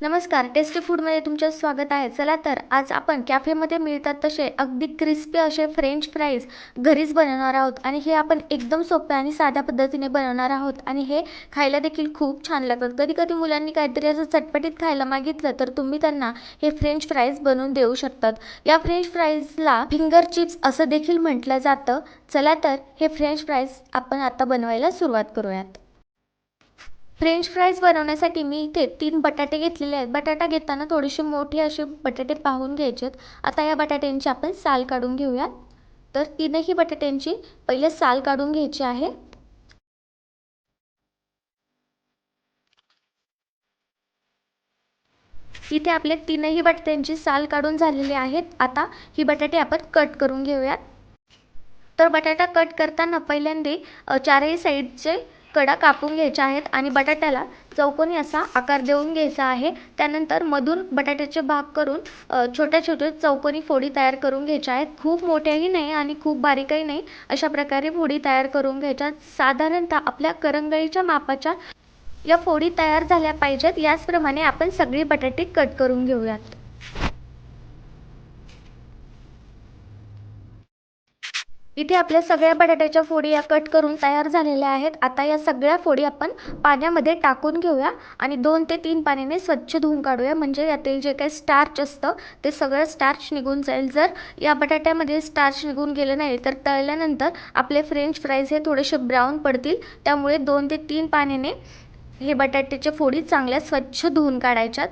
नमस्कार, टेस्टी फूडमध्ये तुमचं स्वागत आहे. चला तर आज आपण कॅफेमध्ये मिळतात तसे अगदी क्रिस्पी असे फ्रेंच फ्राईज घरीच बनवणार आहोत आणि हे आपण एकदम सोप्या आणि साध्या पद्धतीने बनवणार आहोत आणि हे खायला देखील खूप छान लागतात. कधी-कधी मुलांनी काहीतरी असं चटपटीत खायला मागितलं तर तुम्ही त्यांना हे फ्रेंच फ्राईज बनवून देऊ शकतात. या फ्रेंच फ्राईजला फिंगर चिप्स असं देखील म्हटलं जातं. चला तर हे फ्रेंच फ्राईज आपण आता बनवायला सुरुवात करूयात. फ्रेंच फ्राईज बनवण्यासाठी मी इथे 3 बटाटे घेतलेले आहेत. बटाटा घेताना थोडेसे मोठे असे बटाटे पाहून घ्यायचे आहेत. आता या बटाट्यांची आपण साल काढून घेऊयात. तर तीनही बटाट्यांची पहिले साल काढून घ्यायची आहे. इथे आपले तीनही बटाट्यांची साल काढून झालेली आहेत. आता ही बटाटे आपण कट करून घेऊयात. तर बटाटा कट करताना पहिल्यांदा चारही साईडचे कडा कापून घ्यायच्या आहेत आणि बटाट्याला चौकोनी असा आकार देऊन घ्यायचा आहे. त्यानंतर मधून बटाट्याचे भाग करून छोट्या छोट्या चौकोनी फोडी तयार करून घ्यायच्या आहेत. खूप मोठ्याही नाही आणि खूप बारीकही नाही, अशा प्रकारे फोडी तयार करून घ्यायच्या. साधारणतः आपल्या करंगळीच्या मापाच्या या फोडी तयार झाल्या पाहिजेत. याचप्रमाणे आपण सगळी बटाटे कट करून घेऊयात. इथे आपल्या सगळ्या बटाट्याच्या फोडी या कट करून तयार झालेल्या आहेत. आता या सगळ्या फोडी आपण पाण्यामध्ये टाकून घेऊया आणि 2 ते 3 पाण्याने स्वच्छ धुवून काढूया, म्हणजे यातील जे काही स्टार्च असतं ते सगळं स्टार्च निघून जाईल. जर या बटाट्यामध्ये स्टार्च निघून गेलं नाही तर तळल्यानंतर आपले फ्रेंच फ्राईज हे थोडेसे ब्राऊन पडतील. त्यामुळे 2 ते 3 पाण्याने हे बटाट्याच्या फोडी चांगल्या स्वच्छ धुवून काढायच्यात.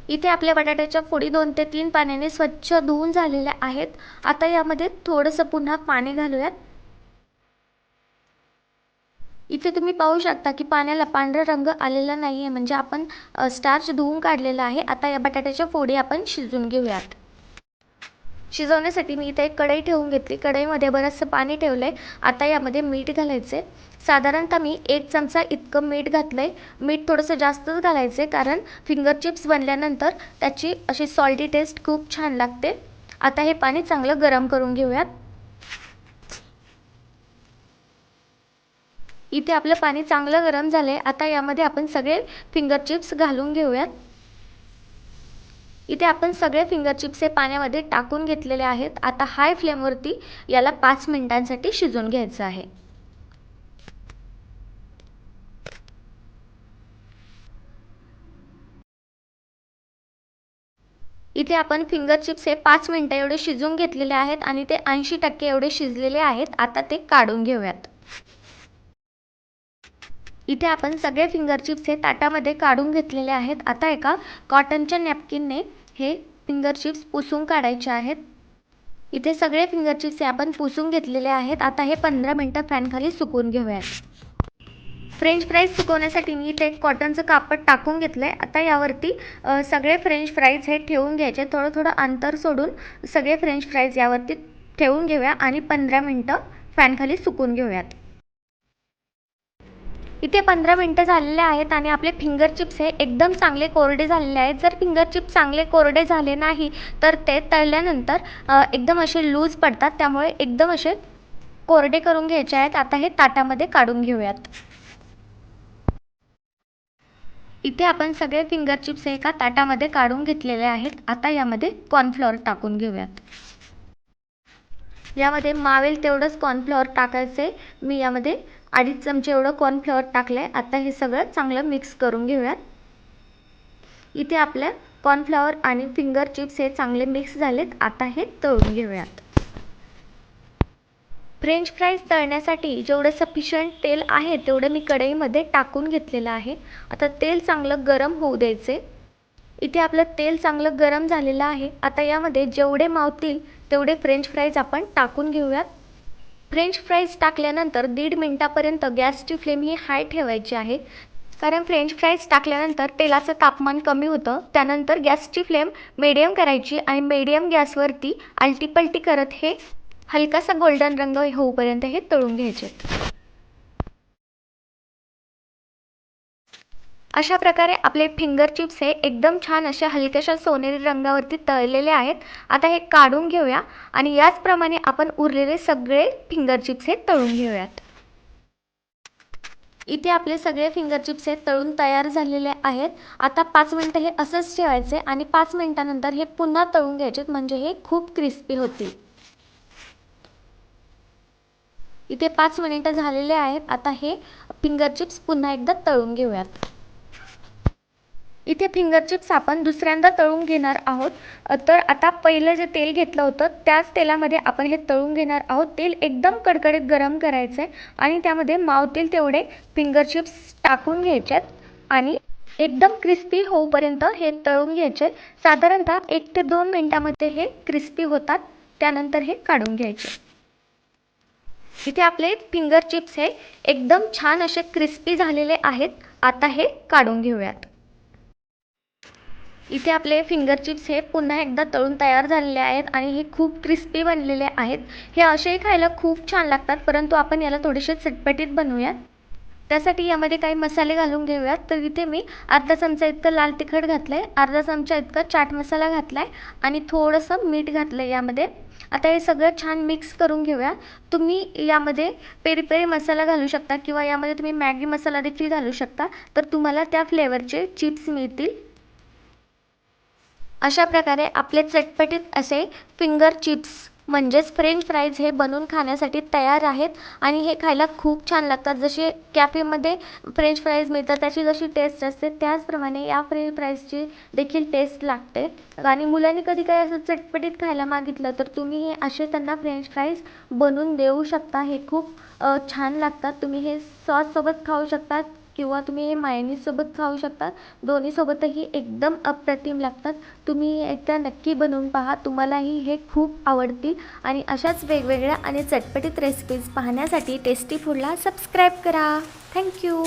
इथे आपल्या बटाट्याच्या फोडी 2 ते 3 पाण्याने स्वच्छ धुवून झालेल्या आहेत. आता यामध्ये थोडंसं पुन्हा पाणी घालूयात. इथे तुम्ही पाहू शकता की पाण्याला पांढरा रंग आलेला नाही आहे, म्हणजे आपण स्टार्च धुवून काढलेला आहे. आता या बटाट्याच्या फोडी आपण शिजवून घेऊयात. शिजवण्यासाठी मी इथे एक कढई ठेवून घेतली. कढईमध्ये बरंचसं पाणी ठेवलं आहे. आता यामध्ये मीठ घालायचे. साधारणतः मी 1 चमचा इतकं मीठ घातलं आहे. मीठ थोडंसं जास्तच घालायचं आहे, कारण फिंगर चिप्स बनल्यानंतर त्याची अशी सॉल्टी टेस्ट खूप छान लागते. आता हे पाणी चांगलं गरम करून घेऊयात. इथे आपलं पाणी चांगलं गरम झालं आहे. आता यामध्ये आपण सगळे फिंगर चिप्स घालून घेऊयात. इथे आपण सगळे फिंगर चिप्स हे पाण्यामध्ये टाकून घेतलेले आहेत. आता हाय फ्लेमवरती याला 5 मिनिटांसाठी शिजवून घ्यायचं आहे. इथे आपण फिंगर चिप्स हे 5 मिनिटं एवढे शिजवून घेतलेले आहेत आणि ते 80% एवढे शिजलेले आहेत. आता ते काढून घेऊयात. इथे आपण सगळे फिंगर चिप्स हे ताटामध्ये काढून घेतलेले आहेत. आता एका कॉटनच्या नॅपकिनने हे फिंगर चिप्स पुसून काढायचे आहेत. इथे सगळे फिंगर चिप्स हे आपण पुसून घेतलेले आहेत. आता हे 15 मिनिटं फॅनखाली सुकवून घेऊयात. फ्रेंच फ्राईज सुकवण्यासाठी मी इथे एक कॉटनचं कापड टाकून घेतलं आहे. आता यावरती सगळे फ्रेंच फ्राईज हे ठेवून घ्यायचे. थोडं थोडं अंतर सोडून सगळे फ्रेंच फ्राईज यावरती ठेवून घेऊया आणि 15 मिनिटं फॅनखाली सुकवून घेऊयात. इथे 15 मिनिटं झालेले आहेत आणि आपले फिंगर चिप्स हे एकदम चांगले कोरडे झालेले आहेत. जर फिंगर चिप्स चांगले कोरडे झाले नाही तर ते तळल्यानंतर एकदम असे लूज पडतात. त्यामुळे एकदम असे कोरडे करून घ्यायचे आहेत. आता हे ताटामध्ये काढून घेऊयात. इथे आपण सगळे फिंगर चिप्स एका ताटामध्ये काढून घेतलेले आहेत. आता यामध्ये कॉर्नफ्लॉवर टाकून घेऊयात. यामध्ये मावेल तेवढंच कॉर्नफ्लॉवर टाकायचे. मी यामध्ये 2.5 चमचे एवढं कॉर्नफ्लॉवर टाकलं आहे. आता हे सगळं चांगलं मिक्स करून घेऊयात. इथे आपल्या कॉर्नफ्लॉवर आणि फिंगर चिप्स हे चांगले मिक्स झालेत. आता हे तळून घेऊयात. फ्रेंच फ्राईज तळण्यासाठी जेवढं सफिशियंट तेल आहे तेवढं मी कढईमध्ये टाकून घेतलेलं आहे. आता तेल चांगलं गरम होऊ द्यायचे. इथे आपलं तेल चांगलं गरम झालेलं आहे. आता यामध्ये जेवढे मावतील तेवढे फ्रेंच फ्राईज आपण टाकून घेऊयात. फ्रेंच फ्राईज टाकल्यानंतर 1.5 मिनिटापर्यंत गॅसची फ्लेम ही हाय ठेवायची आहे, कारण फ्रेंच फ्राईज टाकल्यानंतर तेलाचं तापमान कमी होतं. त्यानंतर गॅसची फ्लेम मीडियम करायची आणि मीडियम गॅसवरती आलटीपलटी करत हे हलकासा गोल्डन रंग होऊपर्यंत हे तळून घ्यायचे. अशा प्रकारे आपले फिंगर चिप्स हे एकदम छान अशा हलक्याशा सोनेरी रंगावरती तळलेले आहेत. आता हे काढून घेऊया आणि याचप्रमाणे आपण उरलेले सगळे फिंगर चिप्स हे तळून घेऊयात. इथे आपले सगळे फिंगर चिप्स हे तळून तयार झालेले आहेत. आता 5 मिनिटं हे असंच ठेवायचे आणि 5 मिनिटानंतर हे पुन्हा तळून घ्यायचे, म्हणजे हे खूप क्रिस्पी होतील. इथे 5 मिनिटं झालेले आहेत. आता हे फिंगर चिप्स पुन्हा एकदा तळून घेऊयात. इथे फिंगर चिप्स आपण दुसऱ्यांदा तळून घेणार आहोत. तर आता पहिलं जे तेल घेतलं होतं त्याच तेलामध्ये आपण हे तळून घेणार आहोत. तेल एकदम कडकडीत गरम करायचं आहे आणि त्यामध्ये मावतील तेवढे फिंगर चिप्स टाकून घ्यायचे आणि एकदम क्रिस्पी होईपर्यंत हे तळून घ्यायचे. साधारणतः 1 ते 2 मिनिटांमध्ये हे क्रिस्पी होतात. त्यानंतर हे काढून घ्यायचे. इथे आपले फिंगर चिप्स हे एकदम छान असे क्रिस्पी झालेले आहेत. आता हे काढून घेऊयात. इथे आपले फिंगर चिप्स हे पुन्हा एकदा तळून तयार झालेले आहेत आणि हे खूप क्रिस्पी बनलेले आहेत. हे असेही खायला खूप छान लागतात, परंतु आपण याला थोडेसे चटपटीत बनवूयात. त्यासाठी यामध्ये काही मसाले घालून घेऊयात. तर इथे मी अर्धा चमचा इतकं लाल तिखट घातलं आहे, अर्धा चमचा इतका चाट मसाला घातला आहे आणि थोडंसं मीठ घातलं आहे यामध्ये. आता हे सगळं छान मिक्स करून घेऊया. तुम्ही यामध्ये पेरी पेरी मसाला घालू शकता किंवा यामध्ये तुम्ही मॅगी मसाला देखील घालू शकता, तर तुम्हाला त्या फ्लेवरचे चिप्स मिळतील. अशा प्रकारे आपले चटपटीत असे फिंगर चिप्स म्हणजेच फ्रेंच फ्राईज हे बनवून खाण्यासाठी तयार आहेत आणि हे खायला खूप छान लागतात. जसे कॅफेमध्ये फ्रेंच फ्राईज मिळतात त्याची जशी टेस्ट असते त्याचप्रमाणे या फ्रेंच फ्राईजची देखील टेस्ट लागते. आणि मुलांनी कधी काय असं चटपटीत खायला मागितलं तर तुम्ही हे असे त्यांना फ्रेंच फ्राईज बनवून देऊ शकता. हे खूप छान लागतात. तुम्ही हे सॉससोबत खाऊ शकता किंवा तुम्ही हे मायोनीजसोबत खाऊ शकता. दोन्हीसोबतही एकदम अप्रतिम लागतात. तुम्ही एकदा नक्की बनवून पहा, तुम्हालाही हे खूप आवडतील. आणि अशाच वेगवेगळ्या आणि चटपटीत रेसिपीज पाहण्यासाठी टेस्टी फूडला सबस्क्राईब करा. थँक्यू.